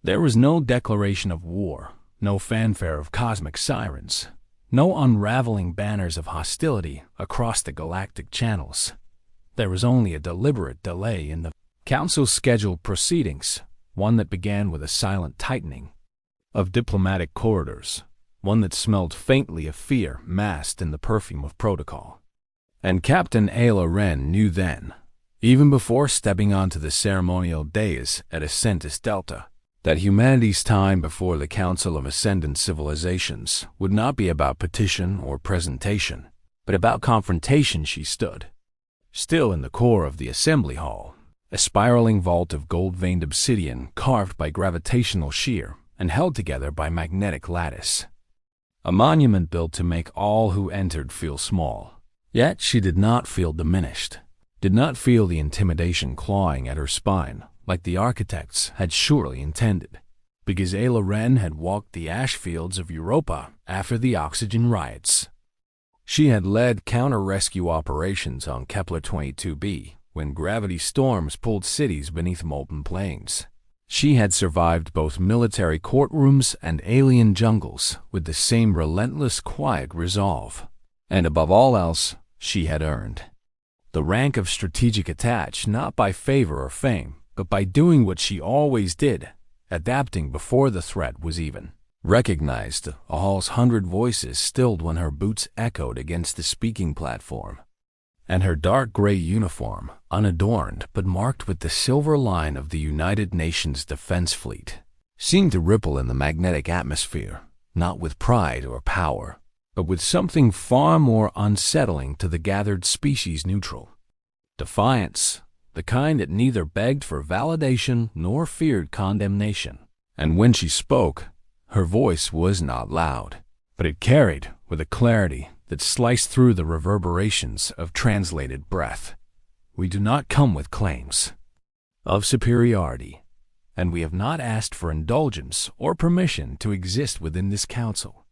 There was no declaration of war, no fanfare of cosmic sirens, no unraveling banners of hostility across the galactic channels. There was only a deliberate delay in the Council's scheduled proceedings, one that began with a silent tightening of diplomatic corridors, one that smelled faintly of fear masked in the perfume of protocol. And Captain Ayla Wren knew then, even before stepping onto the ceremonial dais at Ascentus Delta, that humanity's time before the Council of Ascendant Civilizations would not be about petition or presentation, but about confrontation. She stood, still in the core of the assembly hall, a spiraling vault of gold-veined obsidian carved by gravitational shear and held together by magnetic lattice. A monument built to make all who entered feel small. Yet she did not feel diminished, did not feel the intimidation clawing at her spine, like the architects had surely intended, because Ayla Wren had walked the ash fields of Europa after the oxygen riots. She had led counter-rescue operations on Kepler-22b when gravity storms pulled cities beneath molten plains. She had survived both military courtrooms and alien jungles with the same relentless quiet resolve. And above all else, she had earned the rank of strategic attach not by favor or fame, but by doing what she always did, adapting before the threat was even recognized. The hall's 100 voices stilled when her boots echoed against the speaking platform, and her dark gray uniform, unadorned but marked with the silver line of the United Nations Defense Fleet, seemed to ripple in the magnetic atmosphere, not with pride or power, but with something far more unsettling to the gathered species neutral. Defiance, the kind that neither begged for validation nor feared condemnation. And when she spoke, her voice was not loud, but it carried with a clarity that sliced through the reverberations of translated breath. We do not come with claims of superiority, and we have not asked for indulgence or permission to exist within this council,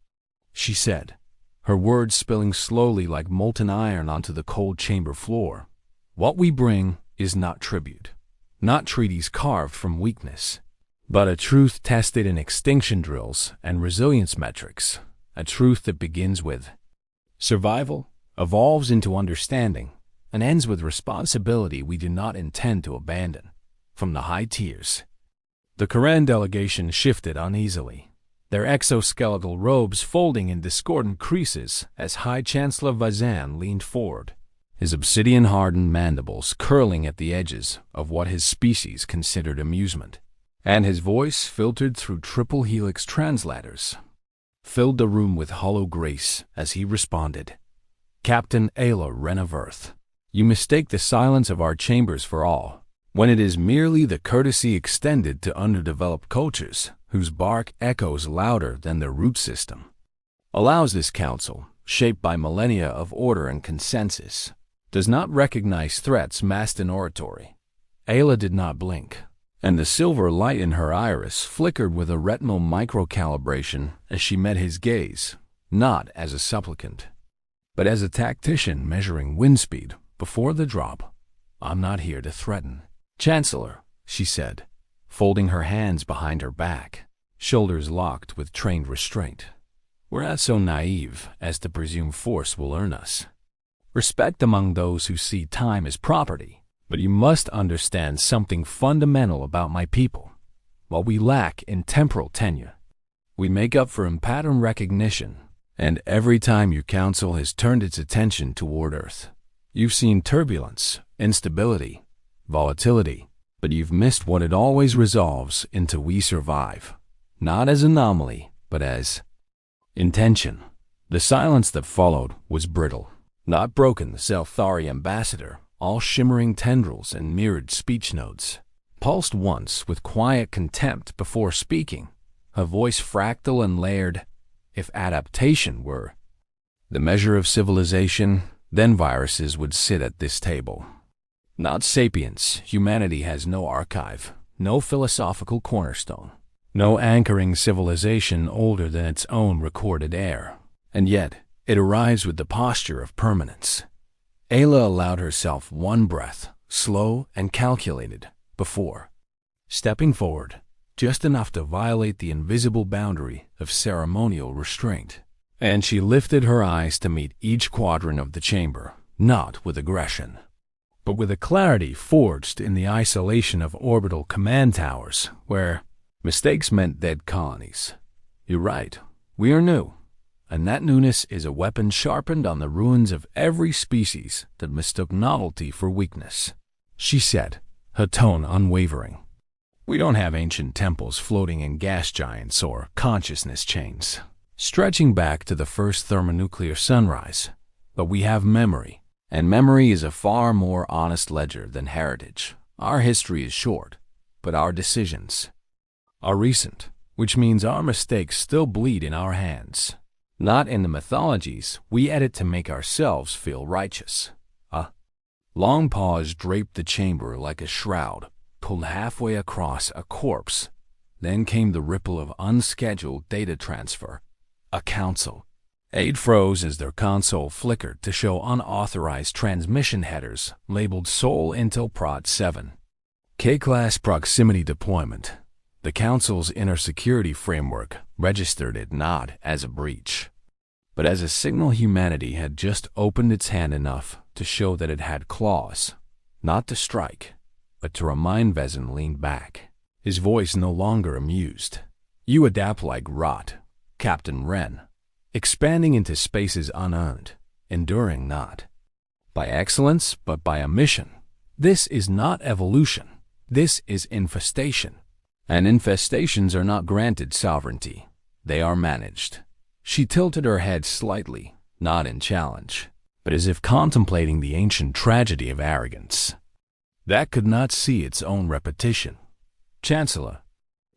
she said, her words spilling slowly like molten iron onto the cold chamber floor. What we bring is not tribute, not treaties carved from weakness, but a truth tested in extinction drills and resilience metrics, a truth that begins with survival, evolves into understanding, and ends with responsibility we do not intend to abandon. From the high tiers, the Karen delegation shifted uneasily, their exoskeletal robes folding in discordant creases as High Chancellor Vazan leaned forward, his obsidian-hardened mandibles curling at the edges of what his species considered amusement, and his voice, filtered through triple helix translators, filled the room with hollow grace as he responded. Captain Ayla Wren of Earth, you mistake the silence of our chambers for all, when it is merely the courtesy extended to underdeveloped cultures whose bark echoes louder than their root system. Allows this council, shaped by millennia of order and consensus, does not recognize threats masked in oratory. Ayla did not blink, and the silver light in her iris flickered with a retinal microcalibration as she met his gaze, not as a supplicant, but as a tactician measuring wind speed before the drop. I'm not here to threaten, Chancellor, she said, folding her hands behind her back, shoulders locked with trained restraint. We're not so naive as to presume force will earn us respect among those who see time as property. But you must understand something fundamental about my people. While we lack in temporal tenure, we make up for in pattern recognition, and every time your council has turned its attention toward Earth, you've seen turbulence, instability, volatility, but you've missed what it always resolves into we survive, not as anomaly, but as intention. The silence that followed was brittle, not broken. The Selthari ambassador, all shimmering tendrils and mirrored speech notes, pulsed once with quiet contempt before speaking, her voice fractal and layered. If adaptation were the measure of civilization, then viruses would sit at this table. Not sapience. Humanity has no archive, no philosophical cornerstone, no anchoring civilization older than its own recorded air, and yet it arrives with the posture of permanence. Ayla allowed herself one breath, slow and calculated, before stepping forward just enough to violate the invisible boundary of ceremonial restraint. And she lifted her eyes to meet each quadrant of the chamber, not with aggression, but with a clarity forged in the isolation of orbital command towers, where mistakes meant dead colonies. You're right, we are new, and that newness is a weapon sharpened on the ruins of every species that mistook novelty for weakness, she said, her tone unwavering. We don't have ancient temples floating in gas giants or consciousness chains, stretching back to the first thermonuclear sunrise, but we have memory, and memory is a far more honest ledger than heritage. Our history is short, but our decisions are recent, which means our mistakes still bleed in our hands, not in the mythologies we edit to make ourselves feel righteous. A long pause draped the chamber like a shroud, pulled halfway across a corpse. Then came the ripple of unscheduled data transfer. A council. 8 froze as their console flickered to show unauthorized transmission headers labeled Sol Intel Prod 7. K-Class Proximity Deployment. The Council's inner security framework registered it not as a breach, but as a signal humanity had just opened its hand enough to show that it had claws, not to strike, but to remind. Vezin leaned back, his voice no longer amused. You adapt like rot, Captain Wren, expanding into spaces unearned, enduring not by excellence but by a mission. This is not evolution. This is infestation. And infestations are not granted sovereignty. They are managed. She tilted her head slightly, not in challenge, but as if contemplating the ancient tragedy of arrogance that could not see its own repetition. Chancellor,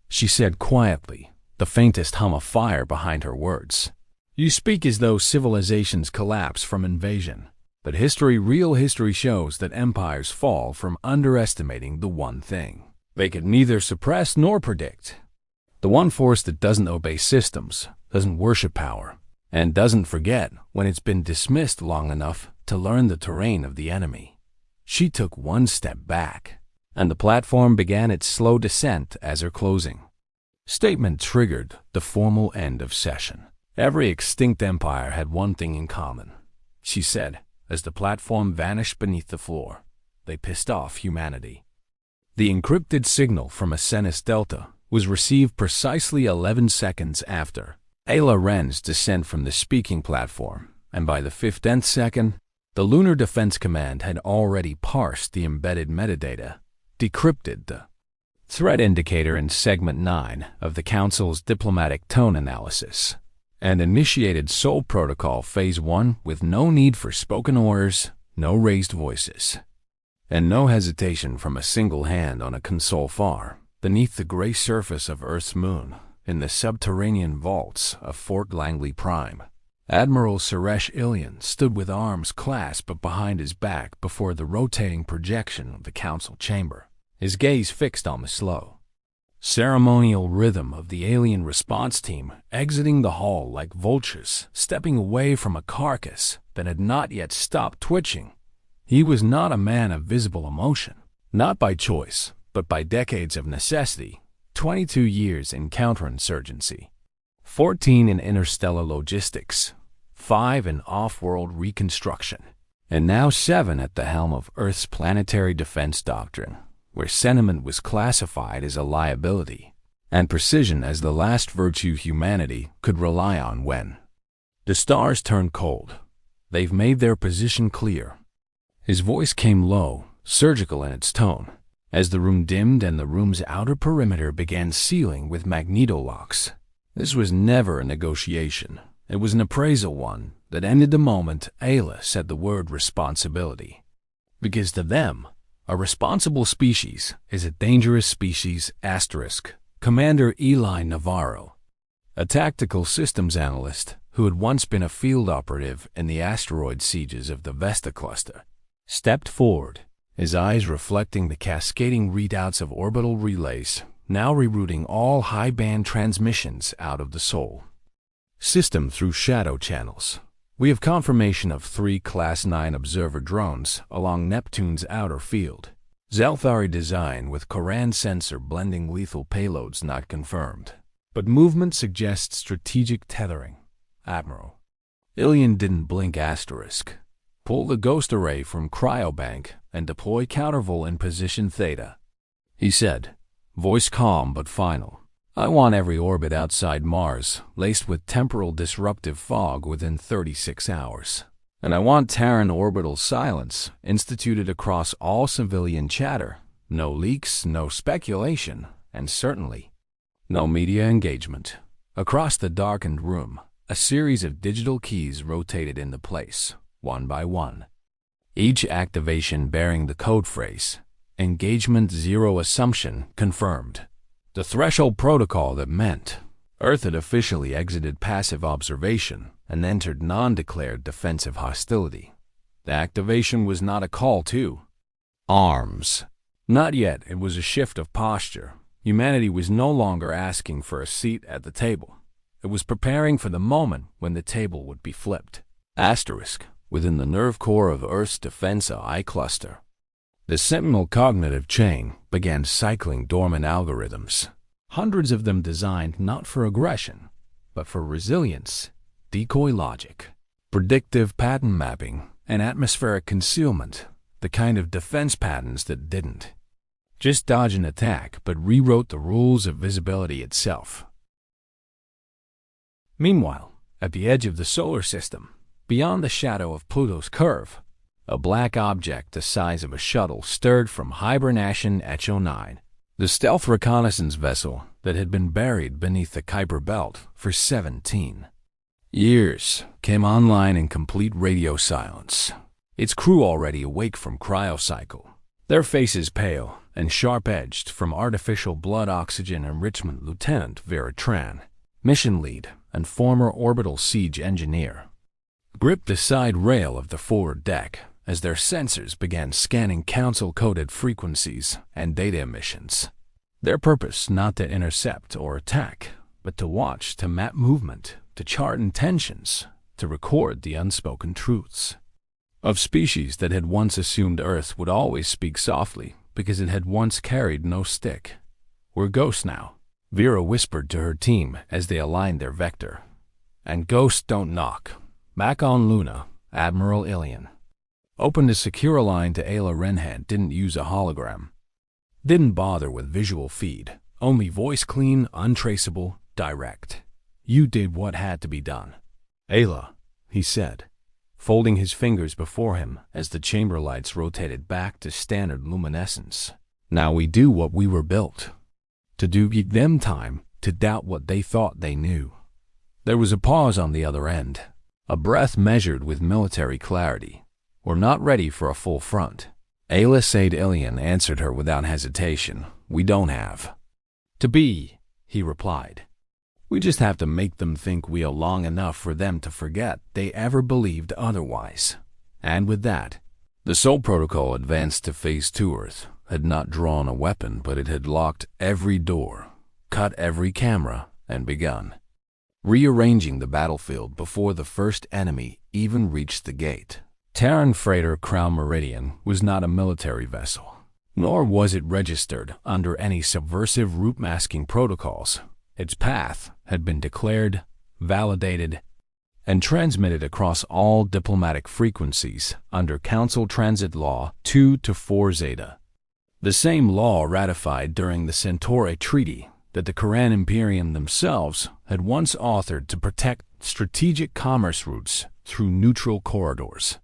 she said quietly, the faintest hum of fire behind her words. You speak as though civilizations collapse from invasion, but real history shows that empires fall from underestimating the one thing they could neither suppress nor predict. The one force that doesn't obey systems, doesn't worship power, and doesn't forget when it's been dismissed long enough to learn the terrain of the enemy. She took one step back, and the platform began its slow descent as her closing statement triggered the formal end of session. Every extinct empire had one thing in common, she said, as the platform vanished beneath the floor. They pissed off humanity. The encrypted signal from Asenis Delta was received precisely 11 seconds after Ayla Wren's descent from the speaking platform, and by the 15th second, the Lunar Defense Command had already parsed the embedded metadata, decrypted the threat indicator in Segment 9 of the Council's diplomatic tone analysis, and initiated Sol Protocol Phase 1 with no need for spoken orders, no raised voices, and no hesitation from a single hand on a console far beneath the gray surface of Earth's moon in the subterranean vaults of Fort Langley Prime. Admiral Suresh Ilian stood with arms clasped behind his back before the rotating projection of the council chamber, his gaze fixed on the slow, ceremonial rhythm of the alien response team exiting the hall like vultures stepping away from a carcass that had not yet stopped twitching. He was not a man of visible emotion, not by choice, but by decades of necessity, 22 years in counterinsurgency, 14 in interstellar logistics, 5 in off-world reconstruction, and now 7 at the helm of Earth's planetary defense doctrine, where sentiment was classified as a liability, and precision as the last virtue humanity could rely on when the stars turn cold. They've made their position clear. His voice came low, surgical in its tone, as the room dimmed and the room's outer perimeter began sealing with magnetolocks. This was never a negotiation. It was an appraisal one that ended the moment Ayla said the word responsibility. Because to them, a responsible species is a dangerous species *. Commander Eli Navarro, a tactical systems analyst who had once been a field operative in the asteroid sieges of the Vesta cluster, stepped forward, his eyes reflecting the cascading readouts of orbital relays, now rerouting all high-band transmissions out of the Sol system through shadow channels. We have confirmation of 3 Class 9 observer drones along Neptune's outer field. Zelthari design with Koran sensor blending lethal payloads not confirmed. But movement suggests strategic tethering. Admiral. Ilian didn't blink asterisk. Pull the ghost array from cryobank and deploy countervol in position theta. He said, voice calm but final. I want every orbit outside Mars laced with temporal disruptive fog within 36 hours. And I want Terran orbital silence instituted across all civilian chatter. No leaks, no speculation, and certainly no media engagement. Across the darkened room, a series of digital keys rotated into place, one by one. Each activation bearing the code phrase, Engagement Zero Assumption confirmed. The threshold protocol that meant Earth had officially exited passive observation and entered non-declared defensive hostility. The activation was not a call to arms. Not yet, it was a shift of posture. Humanity was no longer asking for a seat at the table. It was preparing for the moment when the table would be flipped. Asterisk, within the nerve core of Earth's defense AI cluster. The Sentinel cognitive chain began cycling dormant algorithms, hundreds of them designed not for aggression, but for resilience, decoy logic, predictive pattern mapping, and atmospheric concealment, the kind of defense patterns that didn't just dodge an attack, but rewrote the rules of visibility itself. Meanwhile, at the edge of the solar system, beyond the shadow of Pluto's curve, a black object the size of a shuttle stirred from hibernation HO9, the stealth reconnaissance vessel that had been buried beneath the Kuiper Belt for 17 years, came online in complete radio silence, its crew already awake from cryocycle, their faces pale and sharp-edged from artificial blood oxygen enrichment. Lieutenant Vera Tran, mission lead and former orbital siege engineer, gripped the side rail of the forward deck as their sensors began scanning council-coded frequencies and data emissions. Their purpose not to intercept or attack, but to watch, to map movement, to chart intentions, to record the unspoken truths of species that had once assumed Earth would always speak softly because it had once carried no stick. We're ghosts now, Vera whispered to her team as they aligned their vector. And ghosts don't knock. Back on Luna, Admiral Ilian opened a secure line to Ayla Renhead. Didn't use a hologram. Didn't bother with visual feed. Only voice clean, untraceable, direct. You did what had to be done. Ayla, he said, folding his fingers before him as the chamber lights rotated back to standard luminescence. Now we do what we were built to do. Give them time to doubt what they thought they knew. There was a pause on the other end, a breath measured with military clarity. We're not ready for a full front. Ayla Said Ilian answered her without hesitation. We don't have to be, he replied. We just have to make them think we are long enough for them to forget they ever believed otherwise. And with that, the Soul Protocol advanced to Phase 2 Earth, had not drawn a weapon, but it had locked every door, cut every camera, and begun rearranging the battlefield before the first enemy even reached the gate. Terran freighter Crown Meridian was not a military vessel, nor was it registered under any subversive route masking protocols. Its path had been declared, validated, and transmitted across all diplomatic frequencies under Council Transit Law 2 to 4 Zeta, the same law ratified during the Centauri Treaty that the Koran Imperium themselves had once authored to protect strategic commerce routes through neutral corridors.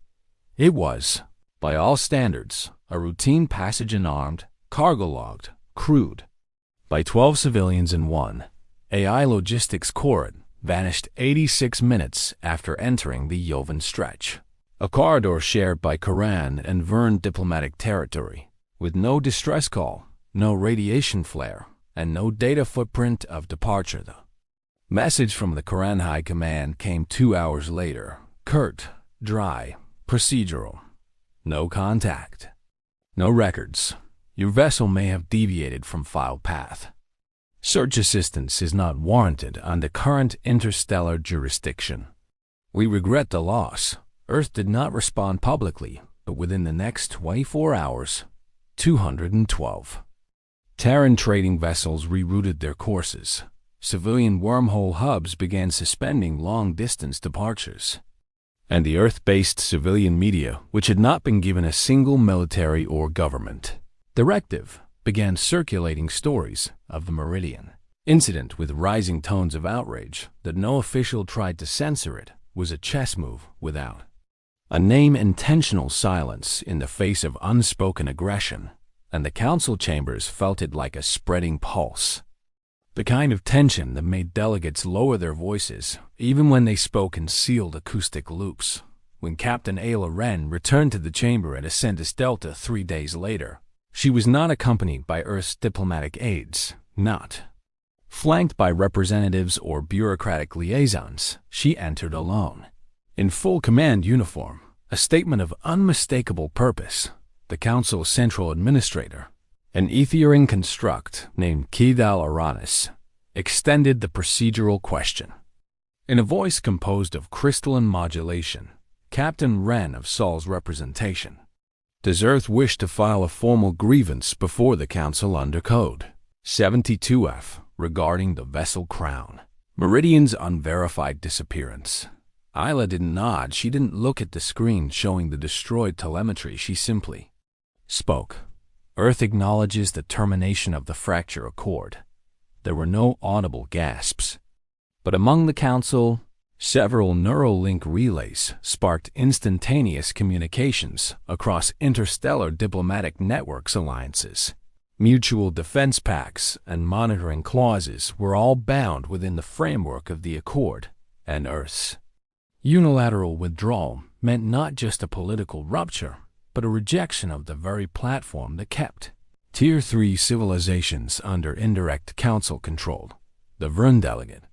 It was, by all standards, a routine passage unarmed, cargo-logged, crewed by 12 civilians and one AI logistics corrid vanished 86 minutes after entering the Yovan Stretch, a corridor shared by Koran and Vern diplomatic territory, with no distress call, no radiation flare, and no data footprint of departure. The message from the Koran High Command came 2 hours later, curt, dry, procedural. No contact. No records. Your vessel may have deviated from file path. Search assistance is not warranted under current interstellar jurisdiction. We regret the loss. Earth did not respond publicly, but within the next 24 hours, 212. Terran trading vessels rerouted their courses. Civilian wormhole hubs began suspending long-distance departures. And the Earth-based civilian media, which had not been given a single military or government directive, began circulating stories of the Meridian incident with rising tones of outrage that no official tried to censor. It was a chess move without a name. Intentional silence in the face of unspoken aggression, and the council chambers felt it like a spreading pulse. The kind of tension that made delegates lower their voices, even when they spoke in sealed acoustic loops. When Captain Ayla Wren returned to the chamber at Ascendus Delta 3 days later, she was not accompanied by Earth's diplomatic aides, not flanked by representatives or bureaucratic liaisons. She entered alone, in full command uniform, a statement of unmistakable purpose. The council's central administrator, an Etherian construct named Kidal Aranis, extended the procedural question. In a voice composed of crystalline modulation, Captain Wren of Sol's representation: does Earth wish to file a formal grievance before the Council under Code 72F regarding the vessel Crown Meridian's unverified disappearance? Ayla didn't nod. She didn't look at the screen showing the destroyed telemetry. She simply spoke. Earth acknowledges the termination of the Fracture Accord. There were no audible gasps. But among the Council, several Neuralink relays sparked instantaneous communications across interstellar diplomatic networks alliances. Mutual defense pacts and monitoring clauses were all bound within the framework of the Accord, and Earth's unilateral withdrawal meant not just a political rupture, but a rejection of the very platform that kept Tier 3 civilizations under indirect council control. The Vern delegate,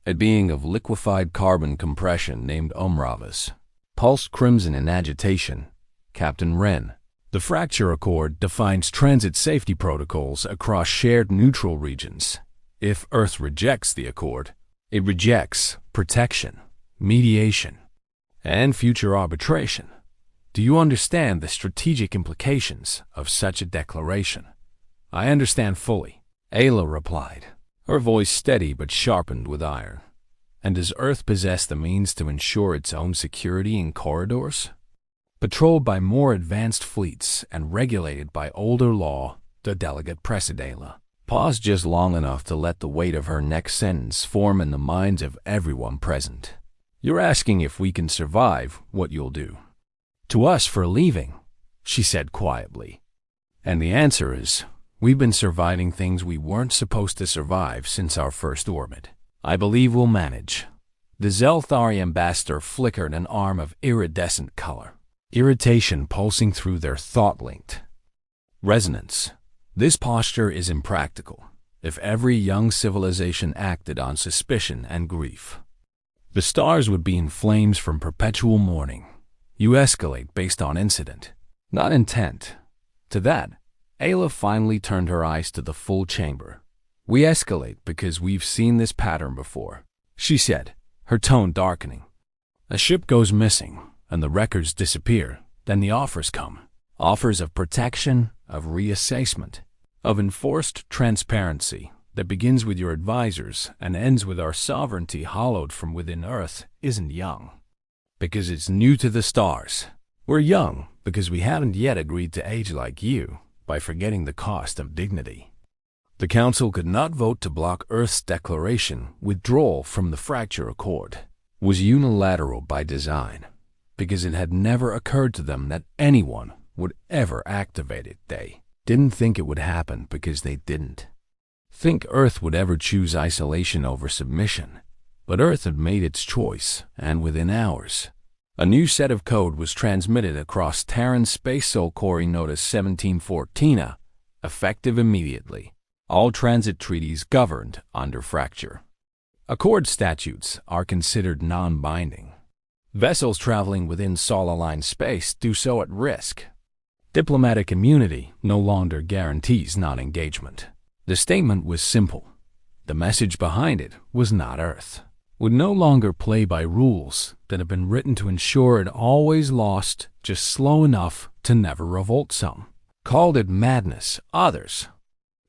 a being of liquefied carbon compression named Umravas, pulsed crimson in agitation. Captain Wren, the Fracture Accord defines transit safety protocols across shared neutral regions. If Earth rejects the Accord, it rejects protection, mediation, and future arbitration. Do you understand the strategic implications of such a declaration? I understand fully, Ayla replied, her voice steady but sharpened with iron. And does Earth possess the means to ensure its own security in corridors patrolled by more advanced fleets and regulated by older law? The delegate pressed Ayla paused just long enough to let the weight of her next sentence form in the minds of everyone present. You're asking if we can survive what you'll do to us for leaving, she said quietly. And the answer is, we've been surviving things we weren't supposed to survive since our first orbit. I believe we'll manage. The Zelthari ambassador flickered an arm of iridescent color, irritation pulsing through their thought-linked resonance. This posture is impractical. If every young civilization acted on suspicion and grief, the stars would be in flames from perpetual mourning. You escalate based on incident, not intent. To that, Ayla finally turned her eyes to the full chamber. We escalate because we've seen this pattern before, she said, her tone darkening. A ship goes missing, and the records disappear. Then the offers come. Offers of protection, of reassessment, of enforced transparency that begins with your advisors and ends with our sovereignty hollowed from within Earth isn't young because it's new to the stars. We're young because we haven't yet agreed to age like you by forgetting the cost of dignity. The Council could not vote to block Earth's declaration withdrawal from the Fracture Accord. Was unilateral by design, because it had never occurred to them that anyone would ever activate it. They didn't think it would happen because they didn't think Earth would ever choose isolation over submission. But Earth had made its choice, and within hours, a new set of code was transmitted across Terran Space Soul Corey Notice 1714, effective immediately. All transit treaties governed under Fracture Accord statutes are considered non-binding. Vessels traveling within Sol-aligned space do so at risk. Diplomatic immunity no longer guarantees non-engagement. The statement was simple. The message behind it was not Earth would no longer play by rules that have been written to ensure it always lost just slow enough to never revolt some. called it madness. Others,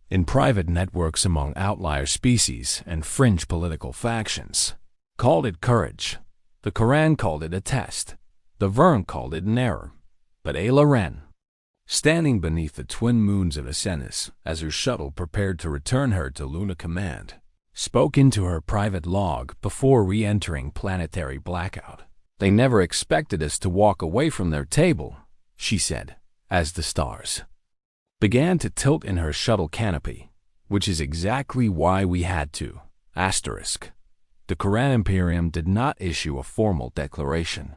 in private networks among outlier species and fringe political factions, called it courage. The Quran called it a test. The Verne called it an error. But Loren, standing beneath the twin moons of Asenis as her shuttle prepared to return her to Luna Command, spoke into her private log before re-entering planetary blackout. "They never expected us to walk away from their table," she said, as the stars began to tilt in her shuttle canopy, "which is exactly why we had to." The Quran Imperium did not issue a formal declaration,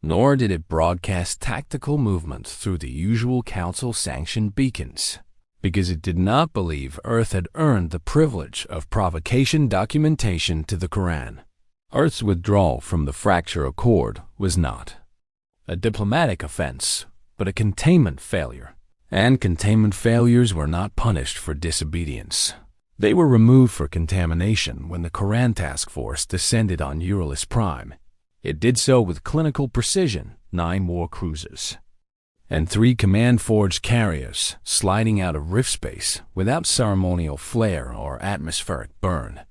nor did it broadcast tactical movement through the usual council-sanctioned beacons, because it did not believe Earth had earned the privilege of provocation documentation to the Quran. Earth's withdrawal from the Fracture Accord was not a diplomatic offense, but a containment failure, and containment failures were not punished for disobedience. They were removed for contamination when the Quran Task Force descended on Euryalus Prime. It did so with clinical precision, 9 war cruisers and 3 command-forged carriers sliding out of rift space without ceremonial flare or atmospheric burn,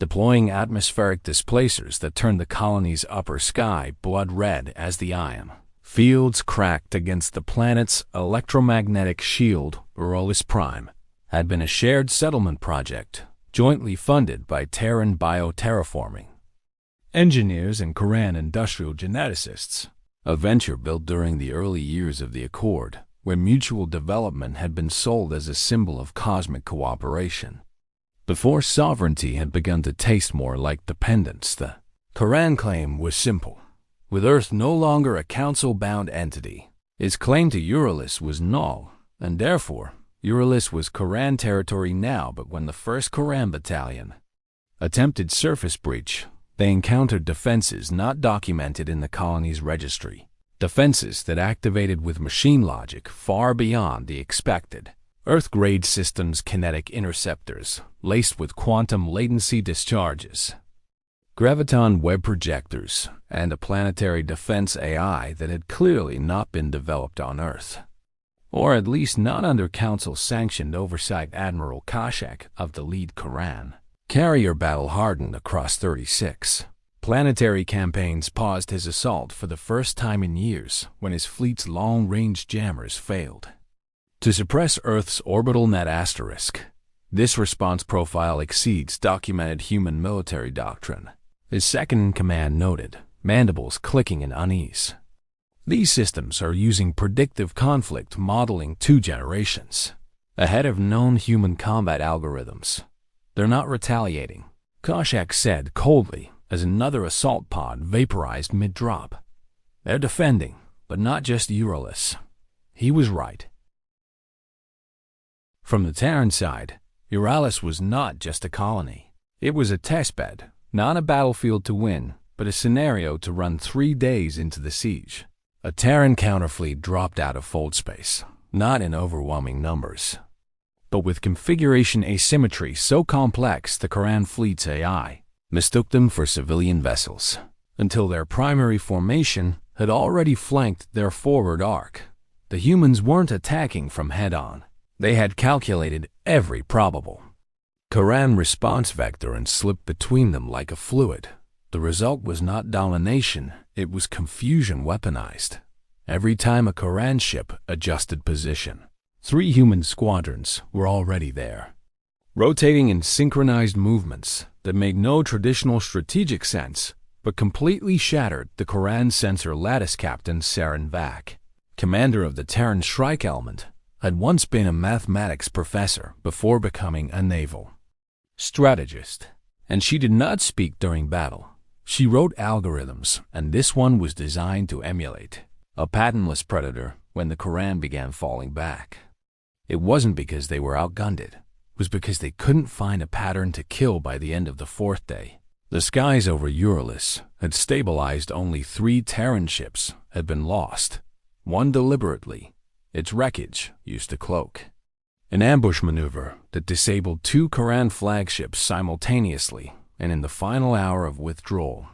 deploying atmospheric displacers that turned the colony's upper sky blood red as the ion fields cracked against the planet's electromagnetic shield. Euryalus Prime had been a shared settlement project jointly funded by Terran Bioterraforming engineers and Quran industrial geneticists, a venture built during the early years of the Accord, where mutual development had been sold as a symbol of cosmic cooperation. Before sovereignty had begun to taste more like dependence, the Quran claim was simple. With Earth no longer a council-bound entity, its claim to Euryalus was null, and therefore Euryalus was Quran territory now. But when the 1st Quran Battalion attempted surface breach, they encountered defenses not documented in the colony's registry, defenses that activated with machine logic far beyond the expected. Earth-grade systems kinetic interceptors laced with quantum latency discharges, graviton web projectors, and a planetary defense AI that had clearly not been developed on Earth, or at least not under Council-sanctioned oversight. Admiral Kashak of the lead Quran carrier battle-hardened across 36 planetary campaigns paused his assault for the first time in years when his fleet's long-range jammers failed to suppress Earth's orbital net asterisk. This response profile exceeds documented human military doctrine, his second-in-command noted, mandibles clicking in unease. These systems are using predictive conflict modeling 2 generations ahead of known human combat algorithms. They're not retaliating, Koshak said coldly as another assault pod vaporized mid-drop. They're defending, but not just Euryalus. He was right. From the Terran side, Euryalus was not just a colony. It was a testbed, not a battlefield to win, but a scenario to run 3 days into the siege. A Terran counterfleet dropped out of fold space, not in overwhelming numbers, but with configuration asymmetry so complex the Quran fleet's AI mistook them for civilian vessels, until their primary formation had already flanked their forward arc. The humans weren't attacking from head-on. They had calculated every probable Quran response vector and slipped between them like a fluid. The result was not domination, it was confusion weaponized. Every time a Quran ship adjusted position, 3 human squadrons were already there, rotating in synchronized movements that made no traditional strategic sense, but completely shattered the Quran sensor lattice captain Saren Vak, commander of the Terran Shrike element, had once been a mathematics professor before becoming a naval strategist, and she did not speak during battle. She wrote algorithms, and this one was designed to emulate a patentless predator when the Quran began falling back. It wasn't because they were outgunned, it was because they couldn't find a pattern to kill by the end of the 4th day. The skies over Euryalus had stabilized. Only 3 Terran ships had been lost, one deliberately. Its wreckage used to cloak an ambush maneuver that disabled 2 Quran flagships simultaneously, and in the final hour of withdrawal,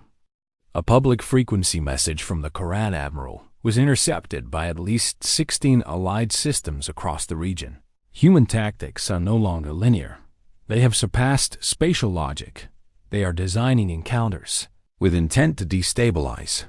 a public frequency message from the Quran admiral was intercepted by at least 16 allied systems across the region. Human tactics are no longer linear. They have surpassed spatial logic. They are designing encounters with intent to destabilize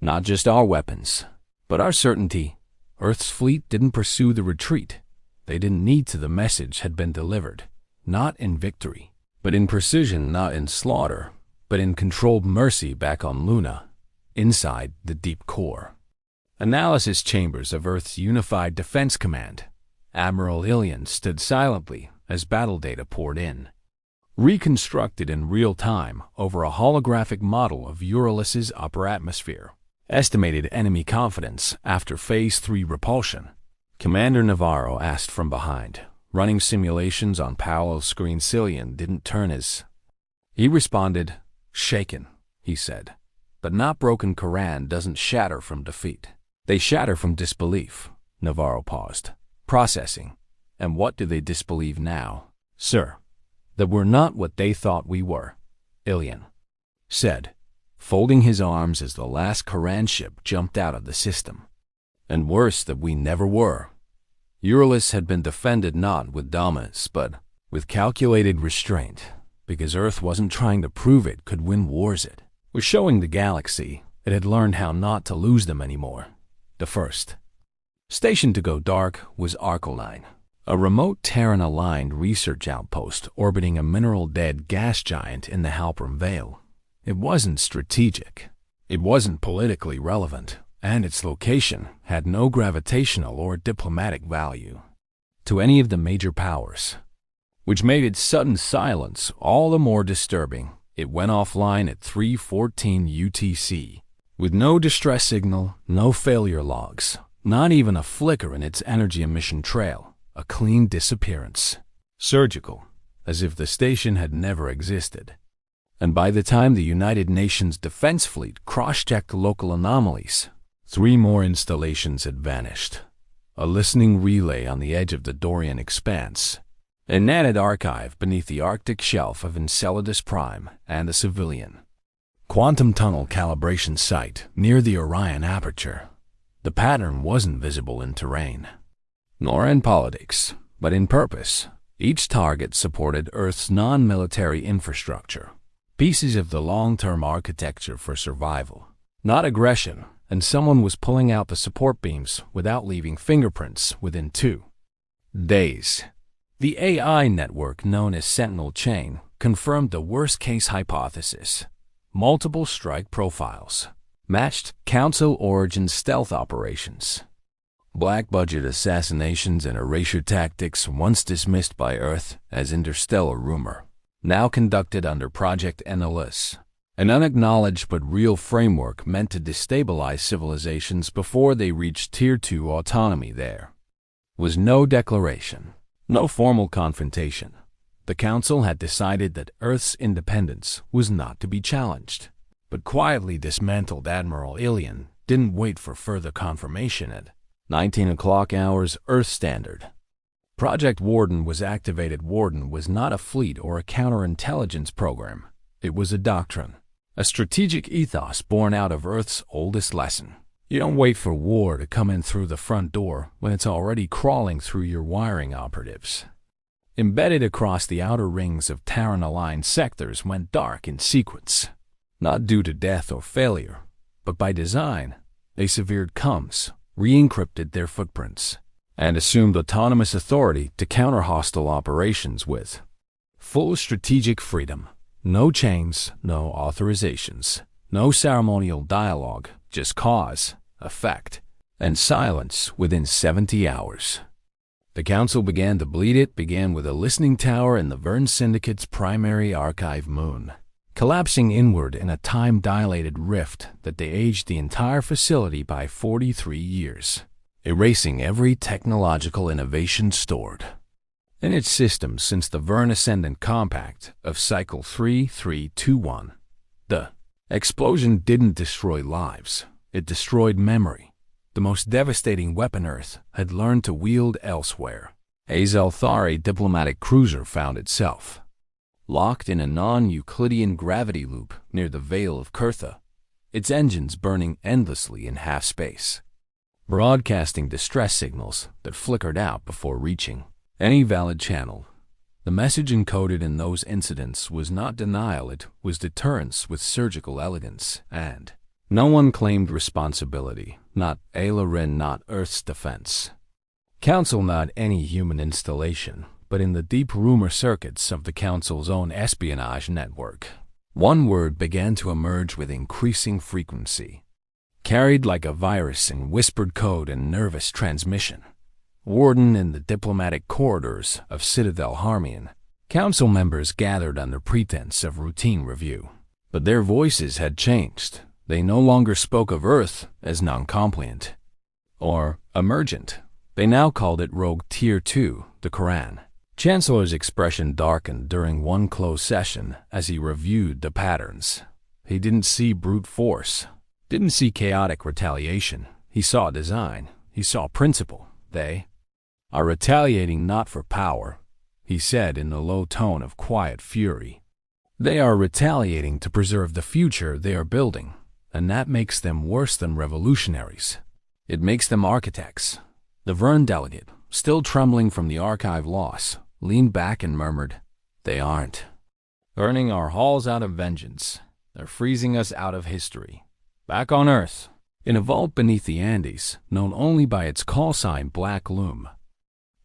not just our weapons, but our certainty. Earth's fleet didn't pursue the retreat. They didn't need to. The message had been delivered, not in victory, but in precision, not in slaughter, but in controlled mercy back on Luna, inside the deep core. Analysis chambers of Earth's Unified Defense Command. Admiral Ilian stood silently as battle data poured in, reconstructed in real time over a holographic model of Euralis's upper atmosphere. Estimated enemy confidence after Phase 3 repulsion. Commander Navarro asked from behind. Running simulations on parallel screen. Cillian didn't turn his. He responded, "Shaken," he said. "But not broken. Quran doesn't shatter from defeat. They shatter from disbelief." Navarro paused, processing. "And what do they disbelieve now?" "Sir, that we're not what they thought we were," Ilian said, folding his arms as the last Quran ship jumped out of the system. "And worse, that we never were." Euralis had been defended not with dominance, but with calculated restraint, because Earth wasn't trying to prove it could win wars. It was showing the galaxy it had learned how not to lose them anymore. The first station to go dark was Arcoline, a remote Terran-aligned research outpost orbiting a mineral-dead gas giant in the Halpern Vale. It wasn't strategic. It wasn't politically relevant, and its location had no gravitational or diplomatic value to any of the major powers, which made its sudden silence all the more disturbing. It went offline at 3:14 UTC, with no distress signal, no failure logs, not even a flicker in its energy emission trail, a clean disappearance. Surgical, as if the station had never existed. And by the time the United Nations Defense Fleet cross-checked local anomalies, 3 more installations had vanished. A listening relay on the edge of the Dorian expanse, a netted archive beneath the Arctic shelf of Enceladus Prime, and a civilian quantum tunnel calibration site near the Orion aperture. The pattern wasn't visible in terrain, nor in politics, but in purpose. Each target supported Earth's non-military infrastructure, pieces of the long-term architecture for survival, not aggression, and someone was pulling out the support beams without leaving fingerprints within 2 days. The AI network known as Sentinel Chain confirmed the worst-case hypothesis. Multiple strike profiles matched Council origin stealth operations. Black-budget assassinations and erasure tactics once dismissed by Earth as interstellar rumor, now conducted under Project Enelus, an unacknowledged but real framework meant to destabilize civilizations before they reached Tier 2 autonomy. There was no declaration, no formal confrontation. The Council had decided that Earth's independence was not to be challenged, but quietly dismantled. Admiral Ilian didn't wait for further confirmation at 19 o'clock hours Earth Standard. Project Warden was activated. Warden was not a fleet or a counterintelligence program. It was a doctrine, a strategic ethos born out of Earth's oldest lesson. You don't wait for war to come in through the front door when it's already crawling through your wiring. Operatives embedded across the outer rings of Terran-aligned sectors went dark in sequence, not due to death or failure, but by design. They severed comms, re-encrypted their footprints, and assumed autonomous authority to counter hostile operations with full strategic freedom. No chains, no authorizations, no ceremonial dialogue, just cause, effect, and silence within 70 hours. The Council began to bleed. It began with a listening tower in the Verne Syndicate's primary archive moon, collapsing inward in a time-dilated rift that de-aged the entire facility by 43 years, erasing every technological innovation stored in its system since the Verne Ascendant Compact of Cycle 3321. The explosion didn't destroy lives, it destroyed memory, the most devastating weapon Earth had learned to wield elsewhere. A Zelthari diplomatic cruiser found itself locked in a non-Euclidean gravity loop near the Vale of Kurtha. its engines burning endlessly in half-space, broadcasting distress signals that flickered out before reaching any valid channel. The message encoded in those incidents was not denial, it was deterrence with surgical elegance, and no one claimed responsibility, not Ren, not Earth's defense. Council, not any human installation, but in the deep rumor circuits of the Council's own espionage network. One word began to emerge with increasing frequency, carried like a virus in whispered code and nervous transmission. Warden in the diplomatic corridors of Citadel Harmion, Council members gathered under pretense of routine review. But their voices had changed. They no longer spoke of Earth as non-compliant or emergent. They now called it Rogue Tier 2, the Quran. Chancellor's expression darkened during one closed session as he reviewed the patterns. He didn't see brute force, didn't see chaotic retaliation. He saw design. He saw principle. They are retaliating not for power, he said in a low tone of quiet fury. They are retaliating to preserve the future they are building, and that makes them worse than revolutionaries. It makes them architects. The Verne delegate, still trembling from the archive loss, leaned back and murmured, "They aren't burning our halls out of vengeance. They're freezing us out of history. Back on Earth, in a vault beneath the Andes, known only by its call sign Black Loom."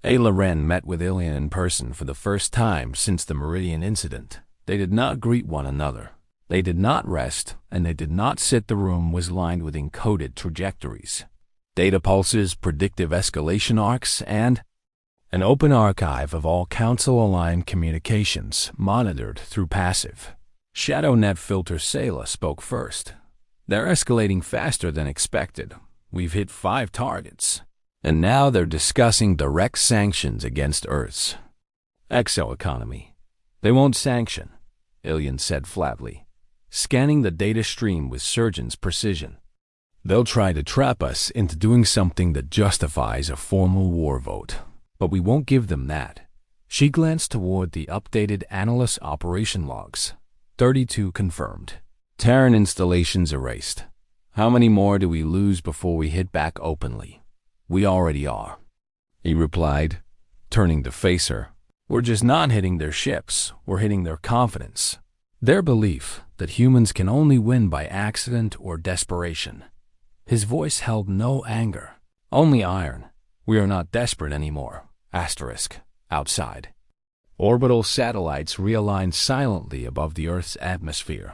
Ren met with Ilian in person for the first time since the Meridian incident. They did not greet one another. They did not rest, and they did not sit. The room was lined with encoded trajectories, data pulses, predictive escalation arcs, and an open archive of all Council-aligned communications monitored through passive ShadowNet filter. Sela spoke first. "They're escalating faster than expected. We've hit 5 targets. And now they're discussing direct sanctions against Earth's exoeconomy." "They won't sanction," Ilian said flatly, scanning the data stream with surgeon's precision. "They'll try to trap us into doing something that justifies a formal war vote. But we won't give them that." She glanced toward the updated analyst operation logs. 32 confirmed. Terran installations erased. "How many more do we lose before we hit back openly?" "We already are," he replied, turning to face her. "We're just not hitting their ships. We're hitting their confidence. Their belief that humans can only win by accident or desperation." His voice held no anger, only iron. "We are not desperate anymore. Outside. Orbital satellites realigned silently above the Earth's atmosphere,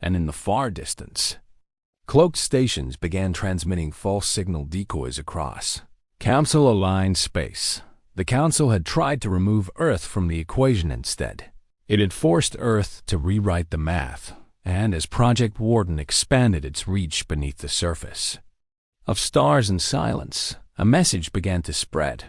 and in the far distance, cloaked stations began transmitting false signal decoys across Council-aligned space. The Council had tried to remove Earth from the equation instead. It had forced Earth to rewrite the math, and as Project Warden expanded its reach beneath the surface of stars and silence, a message began to spread,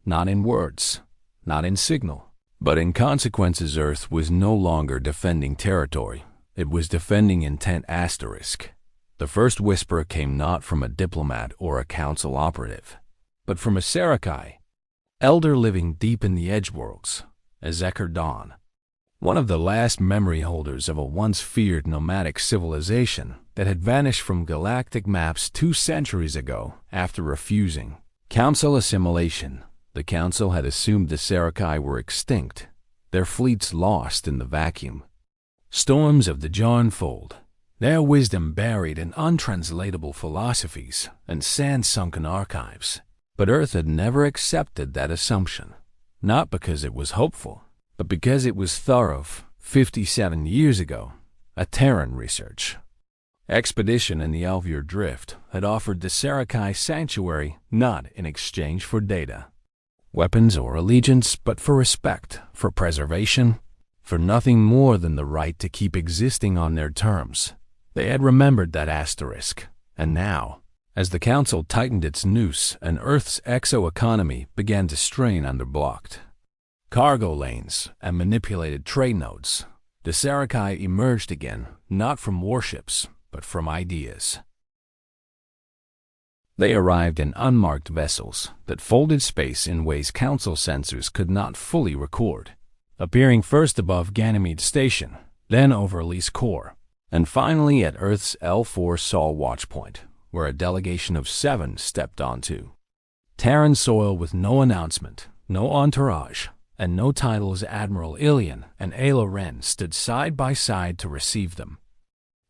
not in words, not in signal, but in consequences. Earth was no longer defending territory. It was defending intent. The first whisper came not from a diplomat or a Council operative, but from a Sarakai, elder living deep in the edgeworlds, a Zekar Dawn, one of the last memory holders of a once feared nomadic civilization that had vanished from galactic maps 2 centuries ago after refusing Council assimilation. The Council had assumed the Sarakai were extinct, their fleets lost in the vacuum storms of the Jarnfold, their wisdom buried in untranslatable philosophies and sand-sunken archives. But Earth had never accepted that assumption, not because it was hopeful, but because it was thorough. 57 years ago, a Terran research expedition in the Elvier Drift had offered the Sarakai sanctuary not in exchange for data, weapons, or allegiance, but for respect, for preservation, for nothing more than the right to keep existing on their terms. They had remembered that asterisk, and now, as the Council tightened its noose and Earth's exoeconomy began to strain under blocked cargo lanes and manipulated trade nodes, the Sarakai emerged again, not from warships, but from ideas. They arrived in unmarked vessels that folded space in ways Council sensors could not fully record, appearing first above Ganymede Station, then over Elise Core, And finally at Earth's L4 Sol Watchpoint, where a delegation of 7 stepped onto Terran soil with no announcement, no entourage, and no title as Admiral Ilian and Ayla Wren stood side by side to receive them,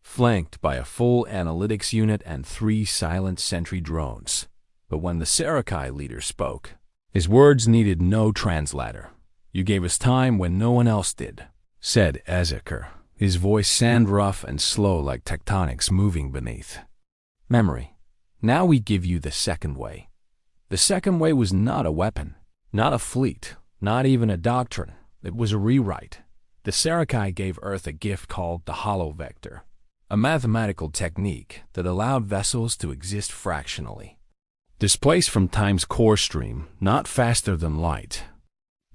flanked by a full analytics unit and 3 silent sentry drones. But when the Sarakai leader spoke, his words needed no translator. "You gave us time when no one else did," said Ezeker, his voice sand rough and slow like tectonics moving beneath. "Memory. Now we give you the second way." The second way was not a weapon, not a fleet, not even a doctrine. It was a rewrite. The Sarakai gave Earth a gift called the Holovector, a mathematical technique that allowed vessels to exist fractionally, displaced from time's core stream, not faster than light,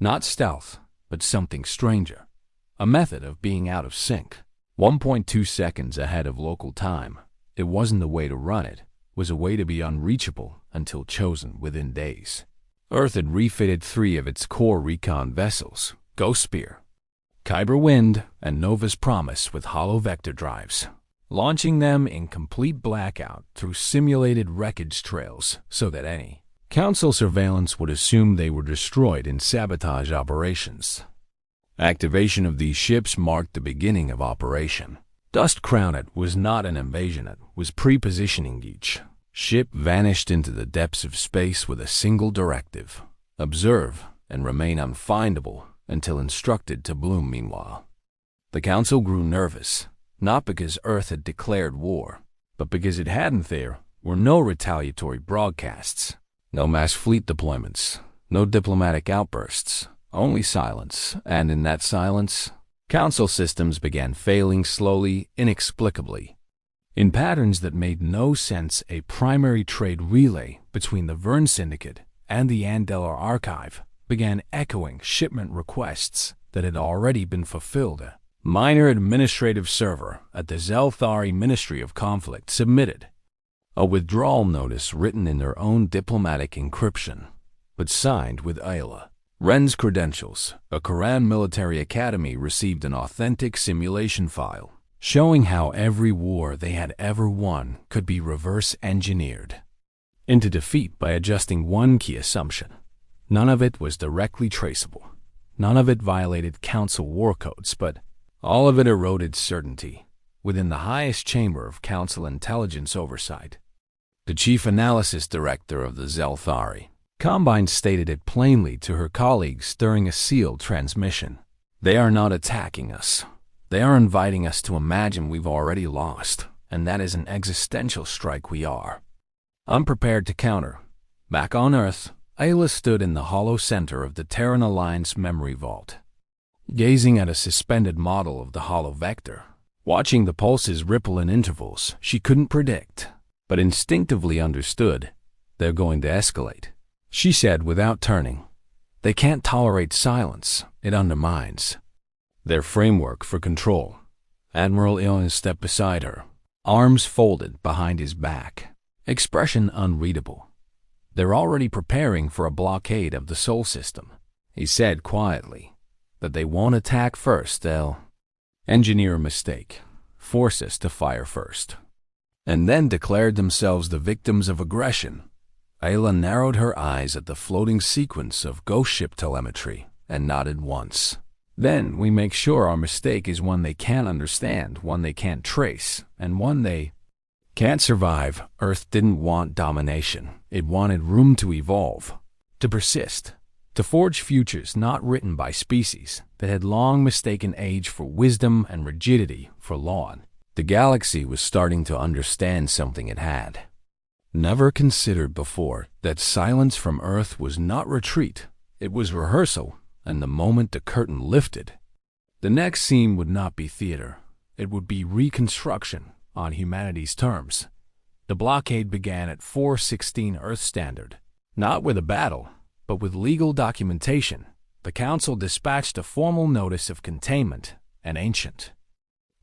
not stealth, but something stranger, a method of being out of sync, 1.2 seconds ahead of local time. It wasn't a way to run it was a way to be unreachable until chosen within days. Earth had refitted 3 of its core recon vessels, Ghost Spear, Kyber Wind, and Nova's Promise with Holovector drives, launching them in complete blackout through simulated wreckage trails so that any Council surveillance would assume they were destroyed in sabotage operations. Activation of these ships marked the beginning of operation. Dust Crown It was not an invasion, it was pre-positioning. Each ship vanished into the depths of space with a single directive: observe and remain unfindable until instructed to bloom. Meanwhile, the Council grew nervous, not because Earth had declared war, but because it hadn't. There were no retaliatory broadcasts, no mass fleet deployments, no diplomatic outbursts, only silence. And in that silence, Council systems began failing slowly, inexplicably, in patterns that made no sense. A primary trade relay between the Verne Syndicate and the Andelar Archive began echoing shipment requests that had already been fulfilled. A minor administrative server at the Zelthari Ministry of Conflict submitted a withdrawal notice written in their own diplomatic encryption, but signed with Ayla Wren's credentials. A Koran military academy received an authentic simulation file showing how every war they had ever won could be reverse-engineered into defeat by adjusting one key assumption. None of it was directly traceable. None of it violated Council war codes, but all of it eroded certainty within the highest chamber of Council intelligence oversight. The chief analysis director of the Zelthari Combine stated it plainly to her colleagues during a sealed transmission. "They are not attacking us. They are inviting us to imagine we've already lost, and that is an existential strike we are unprepared to counter." Back on Earth, Ayla stood in the hollow center of the Terran Alliance memory vault, gazing at a suspended model of the Holovector, watching the pulses ripple in intervals she couldn't predict, but instinctively understood. "They're going to escalate," she said without turning. "They can't tolerate silence. It undermines their framework for control." Admiral Ilian stepped beside her, arms folded behind his back, expression unreadable. "They're already preparing for a blockade of the Sol system," he said quietly. "That they won't attack first, they'll engineer a mistake, force us to fire first, and then declared themselves the victims of aggression." Ayla narrowed her eyes at the floating sequence of ghost ship telemetry and nodded once. "Then we make sure our mistake is one they can't understand, one they can't trace, and one they can't survive." Earth didn't want domination. It wanted room to evolve, to persist, to forge futures not written by species that had long mistaken age for wisdom and rigidity for law. The galaxy was starting to understand something it had never considered before, that silence from Earth was not retreat, it was rehearsal, and the moment the curtain lifted, the next scene would not be theater, it would be reconstruction on humanity's terms. The blockade began at 4:16 Earth Standard, not with a battle, but with legal documentation. The Council dispatched a formal notice of containment, an ancient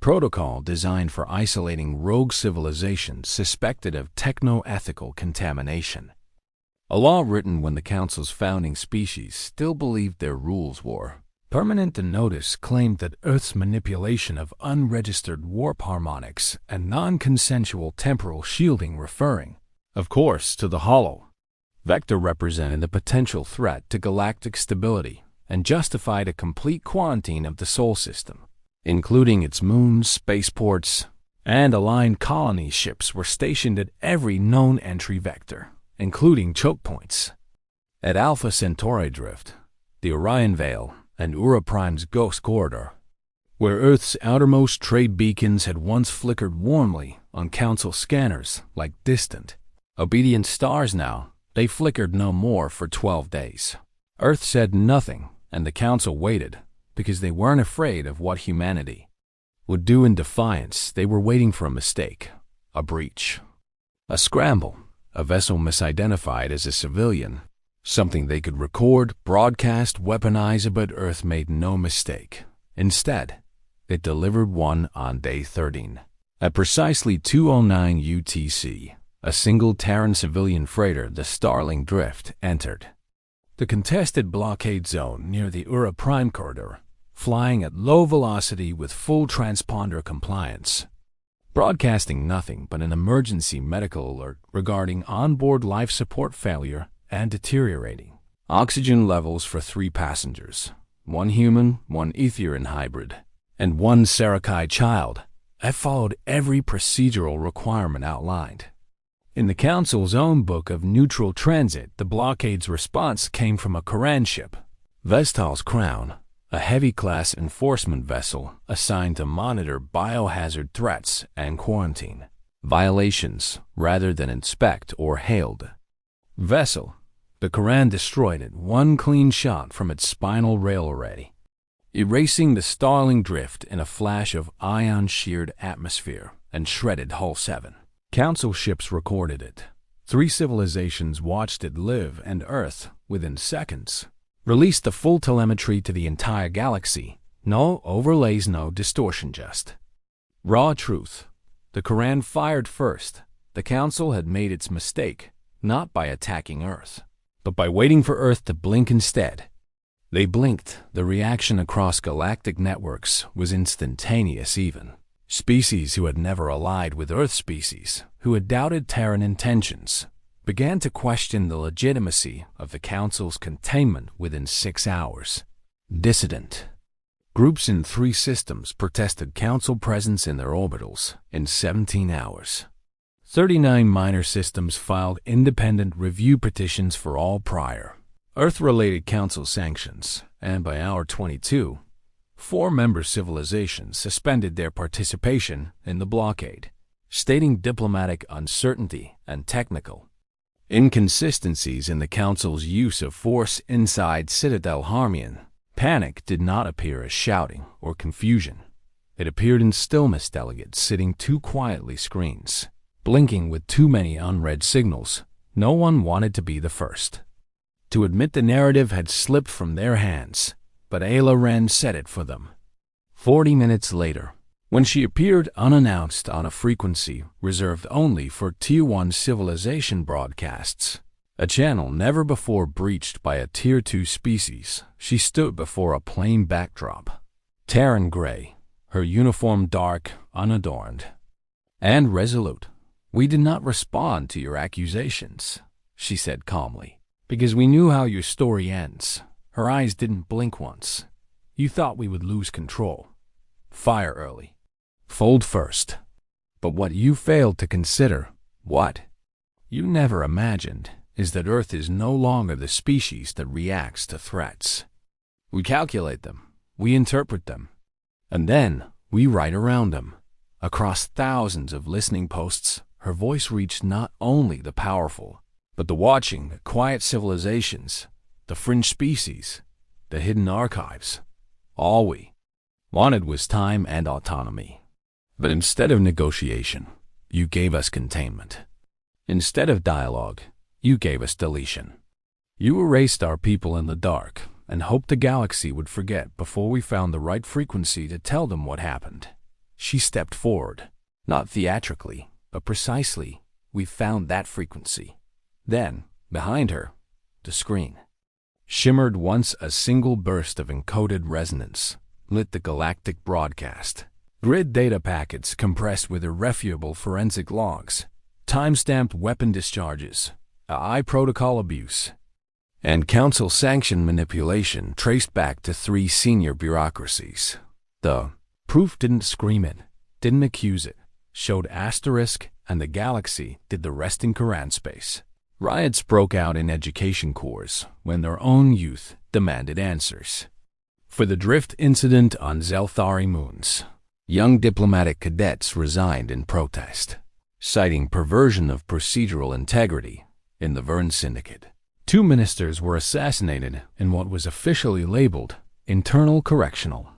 protocol designed for isolating rogue civilizations suspected of techno-ethical contamination. A law written when the Council's founding species still believed their rules were Permanent Notice claimed that Earth's manipulation of unregistered warp harmonics and non-consensual temporal shielding, referring, of course, to the hollow vector, represented a potential threat to galactic stability and justified a complete quarantine of the Sol system, including its moons, spaceports, and aligned colony ships were stationed at every known entry vector, including choke points at Alpha Centauri Drift, the Orion Veil, and Ura Prime's Ghost Corridor, where Earth's outermost trade beacons had once flickered warmly on Council scanners like distant, obedient stars. Now, they flickered no more for 12 days. Earth said nothing, and the Council waited, because they weren't afraid of what humanity would do in defiance. They were waiting for a mistake, a breach, a scramble, a vessel misidentified as a civilian, something they could record, broadcast, weaponize. But Earth made no mistake. Instead, it delivered one on day 13. At precisely 2:09 UTC, a single Terran civilian freighter, the Starling Drift, entered the contested blockade zone near the Ura Prime corridor, flying at low velocity with full transponder compliance, broadcasting nothing but an emergency medical alert regarding onboard life support failure and deteriorating oxygen levels for 3 passengers, 1 human, 1 Etherian hybrid, and 1 Sarakai child. I followed every procedural requirement outlined in the Council's own book of neutral transit. The blockade's response came from a Koran ship, Vestal's Crown, a heavy-class enforcement vessel assigned to monitor biohazard threats and quarantine violations rather than inspect or hailed vessel. The Koran destroyed it, one clean shot from its spinal rail array, erasing the Starling Drift in a flash of ion-sheared atmosphere and shredded Hull 7. Council ships recorded it. 3 civilizations watched it live, and Earth, within seconds, released the full telemetry to the entire galaxy. No overlays, no distortion, just raw truth. The Koran fired first. The Council had made its mistake, not by attacking Earth, but by waiting for Earth to blink instead. They blinked. The reaction across galactic networks was instantaneous. Even species who had never allied with Earth species, who had doubted Terran intentions, began to question the legitimacy of the Council's containment within 6 hours. Dissident groups in 3 systems protested Council presence in their orbitals in 17 hours. 39 minor systems filed independent review petitions for all prior Earth-related Council sanctions, and by hour 22, 4 member civilizations suspended their participation in the blockade, stating diplomatic uncertainty and technical inconsistencies in the Council's use of force inside Citadel Harmian. Panic did not appear as shouting or confusion. It appeared in stillness, delegates sitting too quietly, screens blinking with too many unread signals. No one wanted to be the first to admit the narrative had slipped from their hands, but Ayla Wren said it for them. 40 minutes later, when she appeared unannounced on a frequency reserved only for Tier 1 civilization broadcasts, a channel never before breached by a Tier 2 species, she stood before a plain backdrop. Terran gray, her uniform dark, unadorned, and resolute. "We did not respond to your accusations," she said calmly, "because we knew how your story ends." Her eyes didn't blink once. "You thought we would lose control. Fire early. Fold first. But what you failed to consider, what you never imagined, is that Earth is no longer the species that reacts to threats. We calculate them, we interpret them, and then we write around them." Across thousands of listening posts, her voice reached not only the powerful, but the watching, the quiet civilizations, the fringe species, the hidden archives. All we wanted was time and autonomy. But instead of negotiation, you gave us containment. Instead of dialogue, you gave us deletion. You erased our people in the dark and hoped the galaxy would forget before we found the right frequency to tell them what happened. She stepped forward, not theatrically, but precisely. We found that frequency. Then, behind her, the screen. shimmered once a single burst of encoded resonance lit the galactic broadcast. Grid data packets compressed with irrefutable forensic logs, time-stamped weapon discharges, AI protocol abuse, and council-sanctioned manipulation traced back to 3 senior bureaucracies. The proof didn't scream it, didn't accuse it, showed asterisk, and the galaxy did the rest in Quran space. Riots broke out in education corps when their own youth demanded answers. For the drift incident on Zelthari moons, young diplomatic cadets resigned in protest, citing perversion of procedural integrity in the Verne Syndicate. 2 ministers were assassinated in what was officially labeled internal correctional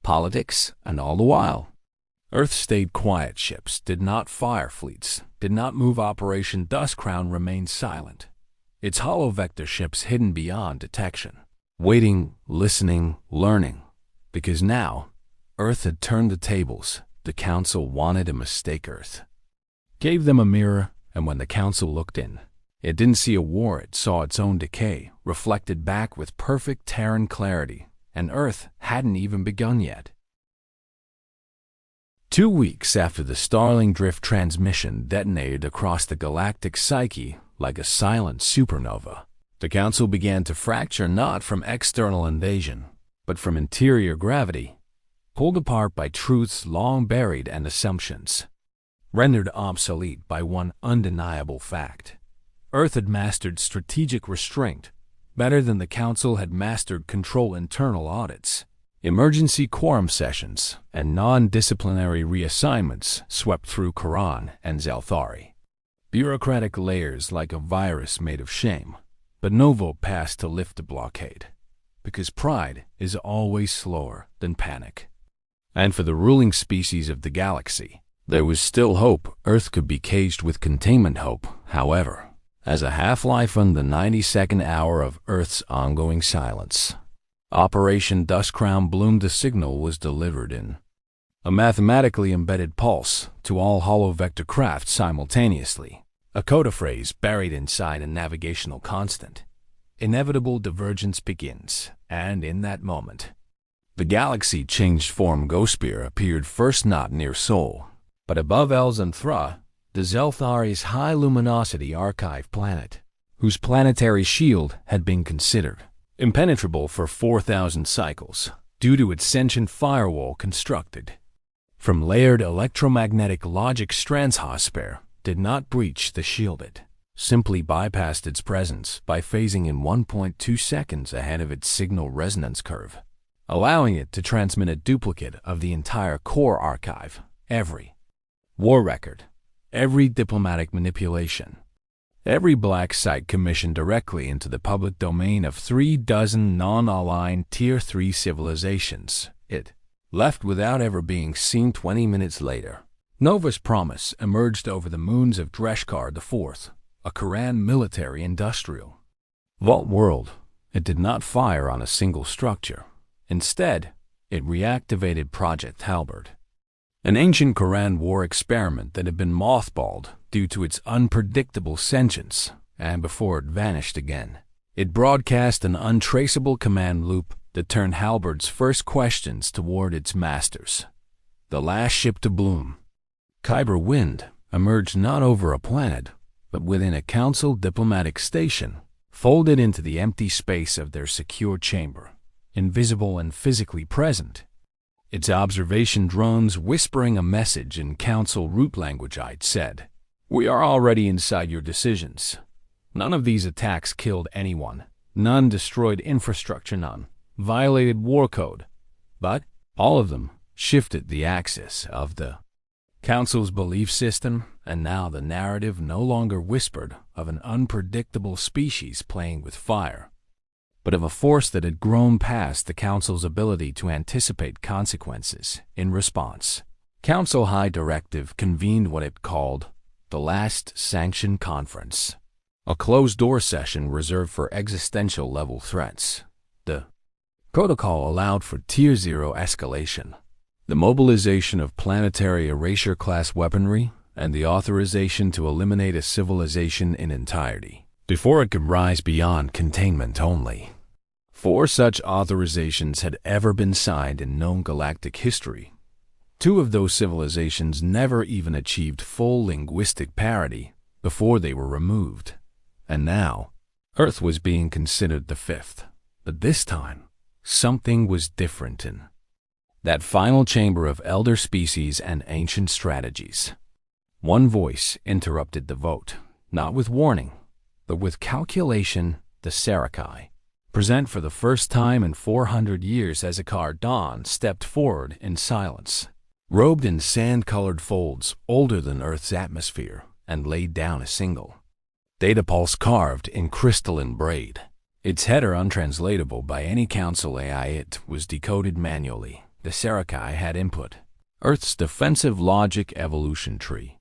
politics, and all the while, Earth stayed quiet. Ships did not fire, fleets did not move. Operation Dustcrown remained silent, its hollow-vector ships hidden beyond detection, waiting, listening, learning, because now Earth had turned the tables. The Council wanted a mistake. Earth gave them a mirror, and when the Council looked in, it didn't see a war, it saw its own decay, reflected back with perfect Terran clarity, and Earth hadn't even begun yet. 2 weeks after the Starling Drift transmission detonated across the galactic psyche like a silent supernova, the Council began to fracture not from external invasion, but from interior gravity, pulled apart by truths long buried and assumptions rendered obsolete by one undeniable fact. Earth had mastered strategic restraint better than the Council had mastered control. Internal audits, emergency quorum sessions, and non-disciplinary reassignments swept through Quran and Zelthari. Bureaucratic layers like a virus made of shame, but no vote passed to lift the blockade, because pride is always slower than panic. And for the ruling species of the galaxy, there was still hope. Earth could be caged with containment hope, however, as a half-life on the 92nd hour of Earth's ongoing silence. Operation Dustcrown bloomed. The signal was delivered in a mathematically embedded pulse to all hollow-vector craft simultaneously, a codephrase buried inside a navigational constant. Inevitable divergence begins, and in that moment, the galaxy changed form. Ghostbeer appeared first, not near Sol, but above Elzanthra, the Zelthari's high-luminosity archive planet, whose planetary shield had been considered impenetrable for 4,000 cycles due to its sentient firewall constructed from layered electromagnetic logic strands. Hosper did not breach the shield, it simply bypassed its presence by phasing in 1.2 seconds ahead of its signal resonance curve, allowing it to transmit a duplicate of the entire core archive, every war record, every diplomatic manipulation, every black site commissioned directly into the public domain of 36 non-aligned Tier 3 civilizations. It left without ever being seen. 20 minutes later, Nova's promise emerged over the moons of Dreshkar IV, a Quran military-industrial vault world. It did not fire on a single structure. Instead, it reactivated Project Halberd, an ancient Quran war experiment that had been mothballed due to its unpredictable sentience, and before it vanished again, it broadcast an untraceable command loop that turned Halberd's first questions toward its masters. The last ship to bloom, Kyber Wind, emerged not over a planet, but within a Council diplomatic station, folded into the empty space of their secure chamber, invisible and physically present. Its observation drones whispering a message in Council root language. It said, "We are already inside your decisions. None of these attacks killed anyone. None destroyed infrastructure. None violated war code. But all of them shifted the axis of the Council's belief system, and now the narrative no longer whispered of an unpredictable species playing with fire, but of a force that had grown past the Council's ability to anticipate consequences in response. Council High Directive convened what it called the Last Sanction Conference, a closed-door session reserved for existential-level threats. The protocol allowed for Tier 0 escalation, the mobilization of planetary erasure-class weaponry, and the authorization to eliminate a civilization in entirety. before it could rise beyond containment only. 4 such authorizations had ever been signed in known galactic history. 2 of those civilizations never even achieved full linguistic parity before they were removed. And now, Earth was being considered the 5th. But this time, something was different in that final chamber of elder species and ancient strategies. One voice interrupted the vote, not with warning, but with calculation. The Saga, present for the first time in 400 years as Akar Dawn stepped forward in silence, robed in sand-colored folds older than Earth's atmosphere, and laid down a single data pulse carved in crystalline braid. Its header untranslatable by any council AI, it was decoded manually. The Saga had input Earth's defensive logic evolution tree,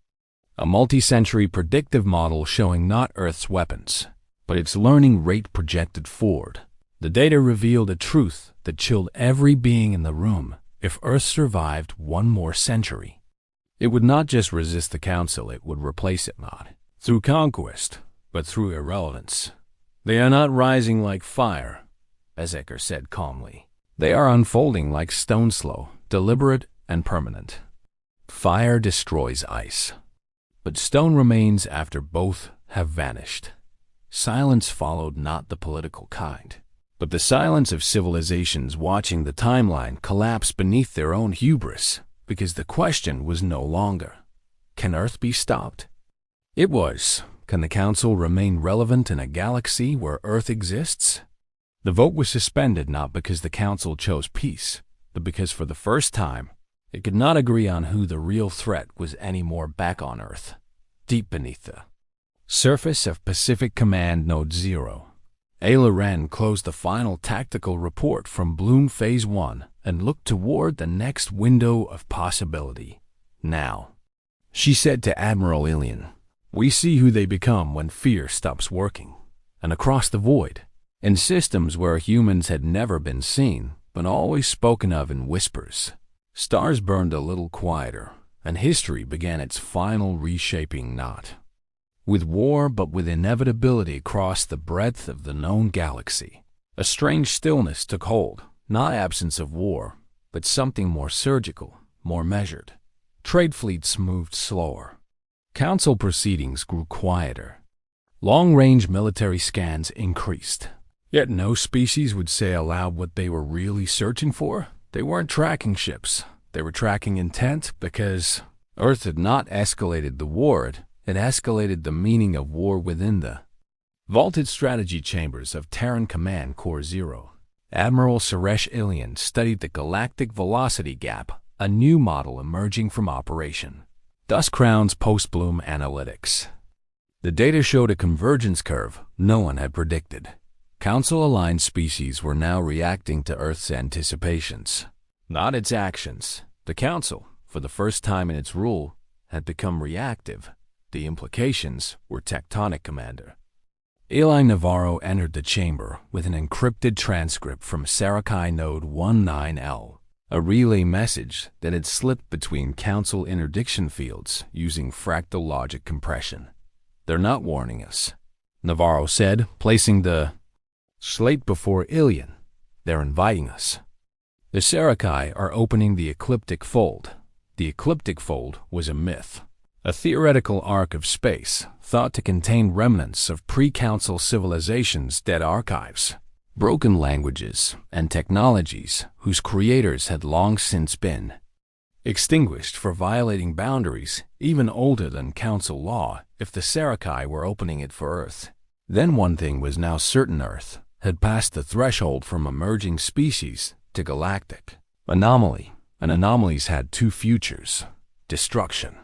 a multi-century predictive model showing not Earth's weapons, but its learning rate projected forward. The data revealed a truth that chilled every being in the room. If Earth survived one more century, it would not just resist the Council, it would replace it, not through conquest, but through irrelevance. They are not rising like fire, as Ecker said calmly. They are unfolding like stone, slow, deliberate, and permanent. Fire destroys ice, but stone remains after both have vanished. Silence followed, not the political kind, but the silence of civilizations watching the timeline collapse beneath their own hubris, because the question was no longer, can Earth be stopped? It was, can the Council remain relevant in a galaxy where Earth exists? The vote was suspended not because the Council chose peace, but because for the first time, it could not agree on who the real threat was anymore back on Earth, deep beneath the surface of Pacific Command Node 0. Ayla Wren closed the final tactical report from Bloom Phase 1 and looked toward the next window of possibility. Now, she said to Admiral Ilian, we see who they become when fear stops working. And across the void, in systems where humans had never been seen, but always spoken of in whispers, stars burned a little quieter, and history began its final reshaping, not with war, but with inevitability across the breadth of the known galaxy. A strange stillness took hold, not absence of war, but something more surgical, more measured. Trade fleets moved slower. Council proceedings grew quieter. Long-range military scans increased. Yet no species would say aloud what they were really searching for. They weren't tracking ships. They were tracking intent, because Earth had not escalated the war. It had escalated the meaning of war within the vaulted strategy chambers of Terran Command Core 0. Admiral Suresh Ilian studied the galactic velocity gap, a new model emerging from operation Dust Crown's post-bloom analytics. The data showed a convergence curve no one had predicted. Council-aligned species were now reacting to Earth's anticipations, not its actions. The Council, for the first time in its rule, had become reactive. The implications were tectonic, Commander. Eli Navarro entered the chamber with an encrypted transcript from Saga Node 19L, a relay message that had slipped between Council interdiction fields using fractal logic compression. They're not warning us, Navarro said, placing the slate before Ilian. They're inviting us. The Saga are opening the ecliptic fold. The ecliptic fold was a myth, a theoretical arc of space thought to contain remnants of pre-Council civilizations' dead archives, broken languages, and technologies whose creators had long since been extinguished for violating boundaries even older than Council law. If the Saga were opening it for Earth, then one thing was now certain: Earth had passed the threshold from emerging species to galactic anomaly, and anomalies had 2 futures: destruction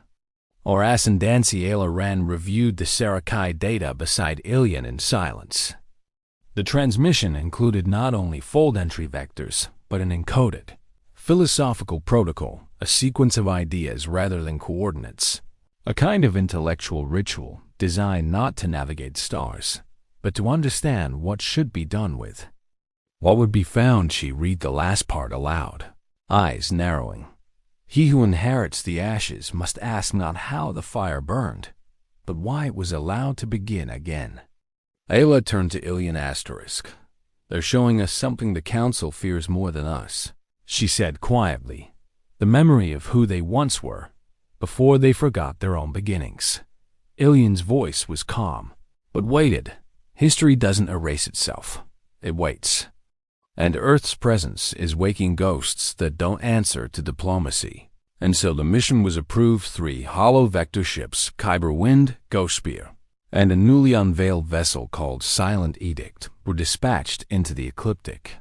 or ascendancy. Ayla Wren reviewed the Saga data beside Ilian in silence. The transmission included not only fold entry vectors, but an encoded philosophical protocol, a sequence of ideas rather than coordinates, a kind of intellectual ritual designed not to navigate stars, but to understand what should be done with what would be found. She read the last part aloud, eyes narrowing. He who inherits the ashes must ask not how the fire burned, but why it was allowed to begin again. Ayla turned to Ilian Asterisk. "They're showing us something the Council fears more than us," she said quietly. "The memory of who they once were, before they forgot their own beginnings." Ilian's voice was calm, but waited. History doesn't erase itself. It waits. And Earth's presence is waking ghosts that don't answer to diplomacy. And so the mission was approved. 3 hollow vector ships, Kyber Wind, Ghost Spear, and a newly unveiled vessel called Silent Edict were dispatched into the ecliptic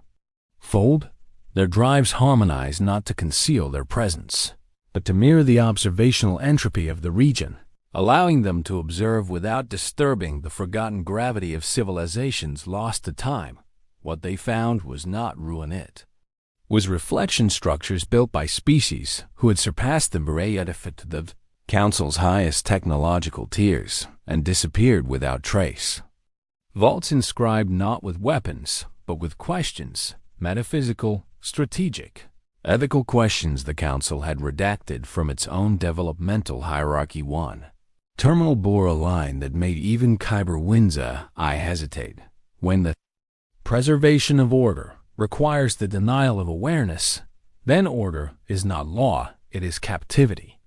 fold. Their drives harmonized not to conceal their presence, but to mirror the observational entropy of the region, allowing them to observe without disturbing the forgotten gravity of civilizations lost to time. What they found was not ruin it. Was reflection structures built by species who had surpassed the Murayadifit, the Council's highest technological tiers, and disappeared without trace. Vaults inscribed not with weapons, but with questions, metaphysical, strategic, ethical questions the Council had redacted from its own developmental hierarchy. 1. Terminal bore a line that made even Kyber Wind's eye hesitate. When the preservation of order requires the denial of awareness, then order is not law, it is captivity.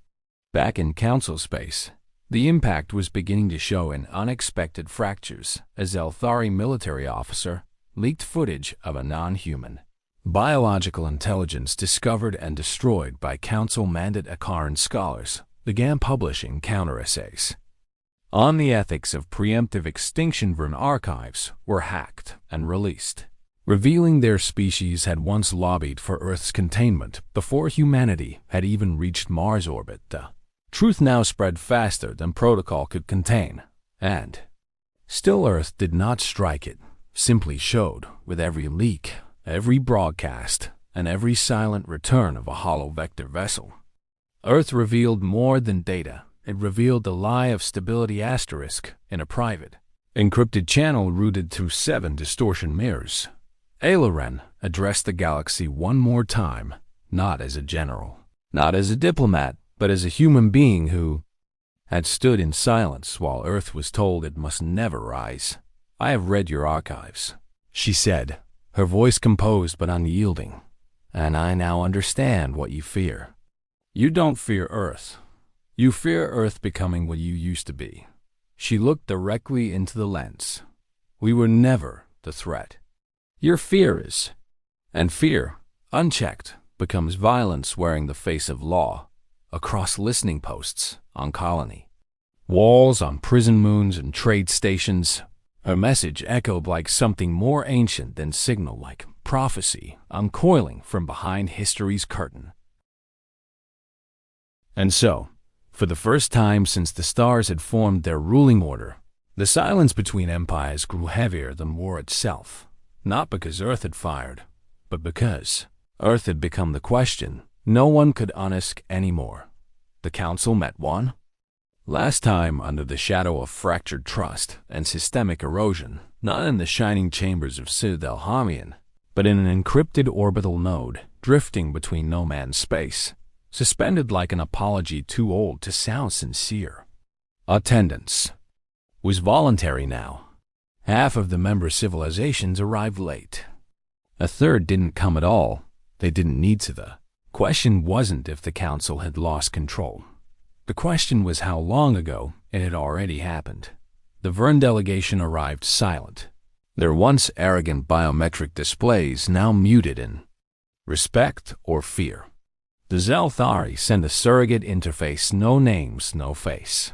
Back in Council space, the impact was beginning to show in unexpected fractures. A Zelthari military officer leaked footage of a non-human biological intelligence discovered and destroyed by Council-mandated Akaran scholars began publishing counter-essays on the ethics of preemptive extinction. Vern archives were hacked and released, revealing their species had once lobbied for Earth's containment before humanity had even reached Mars orbit. The truth now spread faster than protocol could contain, and still Earth did not strike it, simply showed with every leak, every broadcast, and every silent return of a hollow vector vessel. Earth revealed more than data. It revealed the lie of stability asterisk in a private, encrypted channel routed through 7 distortion mirrors. Ailoren addressed the galaxy one more time, not as a general, not as a diplomat, but as a human being who had stood in silence while Earth was told it must never rise. "I have read your archives," she said, her voice composed but unyielding, "and I now understand what you fear. You don't fear Earth. You fear Earth becoming what you used to be." She looked directly into the lens. "We were never the threat. Your fear is." And fear, unchecked, becomes violence wearing the face of law, across listening posts on colony walls, on prison moons and trade stations. Her message echoed like something more ancient than signal, like prophecy uncoiling from behind history's curtain. And so, for the first time since the stars had formed their ruling order, the silence between empires grew heavier than war itself, not because Earth had fired, but because Earth had become the question no one could unask anymore. The Council met one last time under the shadow of fractured trust and systemic erosion, not in the shining chambers of Citadel Hamian, but in an encrypted orbital node drifting between no man's space, suspended like an apology too old to sound sincere. Attendance was voluntary now. Half of the member civilizations arrived late. A third didn't come at all. They didn't need to. The question wasn't if the Council had lost control. The question was how long ago it had already happened. The Vern delegation arrived silent, their once arrogant biometric displays now muted in respect or fear. The Zelthari sent a surrogate interface, no names, no face.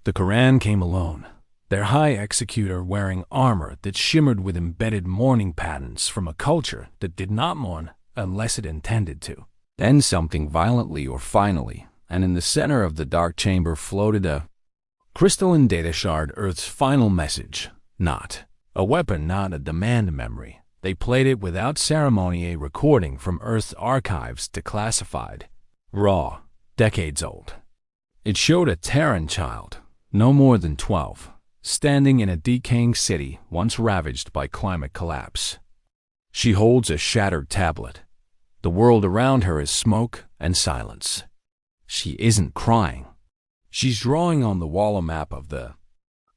The Quran came alone, their high executor wearing armor that shimmered with embedded mourning patterns from a culture that did not mourn unless it intended to. Then something violently or finally, and in the center of the dark chamber floated a crystalline data shard, Earth's final message. Not a weapon, not a demand memory. They played it without ceremony, a recording from Earth's archives, declassified, raw, decades old. It showed a Terran child, no more than 12, standing in a decaying city once ravaged by climate collapse. She holds a shattered tablet. The world around her is smoke and silence. She isn't crying. She's drawing on the wall a map of the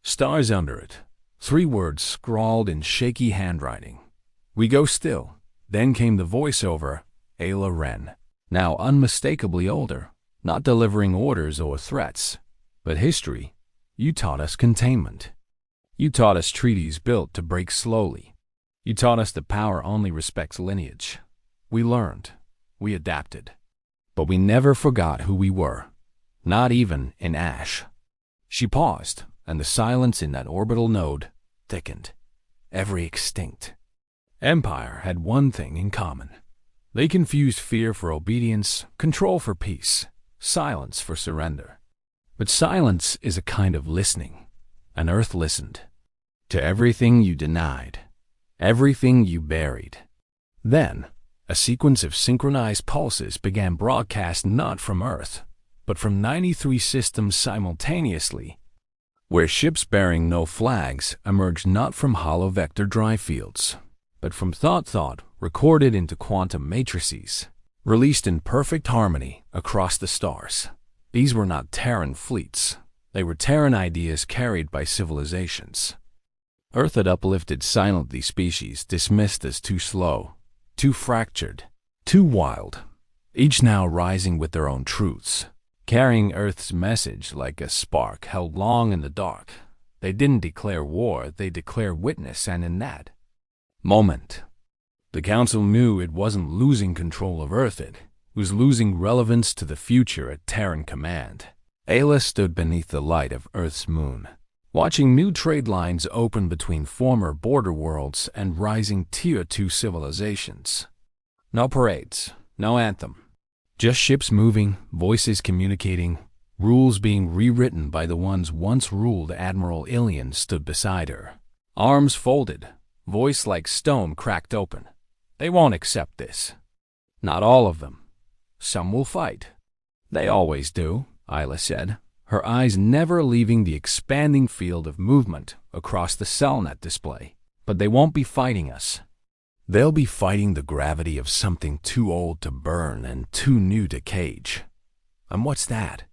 stars under it, 3 words scrawled in shaky handwriting. "We go still." Then came the voiceover, Ayla Wren, now unmistakably older, not delivering orders or threats. "But history, you taught us containment. You taught us treaties built to break slowly. You taught us that power only respects lineage. We learned. We adapted. But we never forgot who we were, not even in ash." She paused, and the silence in that orbital node thickened, every extinct. Empire had one thing in common. They confused fear for obedience, control for peace, silence for surrender. But silence is a kind of listening, and Earth listened to everything you denied, everything you buried. Then, a sequence of synchronized pulses began broadcast not from Earth, but from 93 systems simultaneously, where ships bearing no flags emerged not from hollow vector drive fields, but from thought recorded into quantum matrices, released in perfect harmony across the stars. These were not Terran fleets. They were Terran ideas carried by civilizations. Earth had uplifted silently species dismissed as too slow, too fractured, too wild, each now rising with their own truths, carrying Earth's message like a spark held long in the dark. They didn't declare war, they declared witness, and in that moment, the Council knew it wasn't losing control of Earth, it was losing relevance to the future at Terran command. Ayla stood beneath the light of Earth's moon, watching new trade lines open between former border worlds and rising Tier 2 civilizations. No parades, no anthem. Just ships moving, voices communicating, rules being rewritten by the ones once ruled. Admiral Ilian stood beside her, arms folded, voice like stone cracked open. "They won't accept this. Not all of them. Some will fight." "They always do," Ayla said, her eyes never leaving the expanding field of movement across the cellnet display. "But they won't be fighting us. They'll be fighting the gravity of something too old to burn and too new to cage." "And what's that?"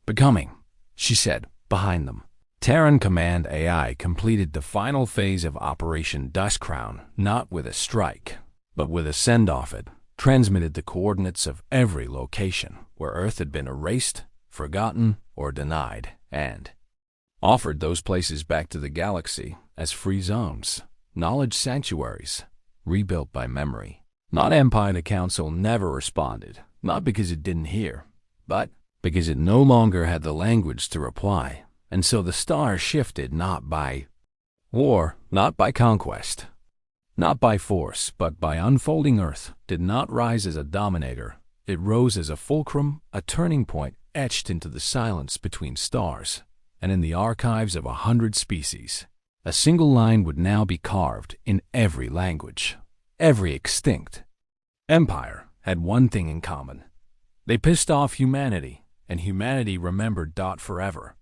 "Becoming," she said, behind them. Terran Command AI completed the final phase of Operation Dust Crown, not with a strike, but with a send-off. It transmitted the coordinates of every location where Earth had been erased, forgotten, or denied, and offered those places back to the galaxy as free zones, knowledge sanctuaries, rebuilt by memory. Not Empire. The Council never responded, not because it didn't hear, but because it no longer had the language to reply. And so the stars shifted not by war, not by conquest, not by force, but by unfolding. Earth did not rise as a dominator. It rose as a fulcrum, a turning point etched into the silence between stars, and in the archives of 100 species. A single line would now be carved in every language, every extinct. Empire had one thing in common. They pissed off humanity, and humanity remembered forever.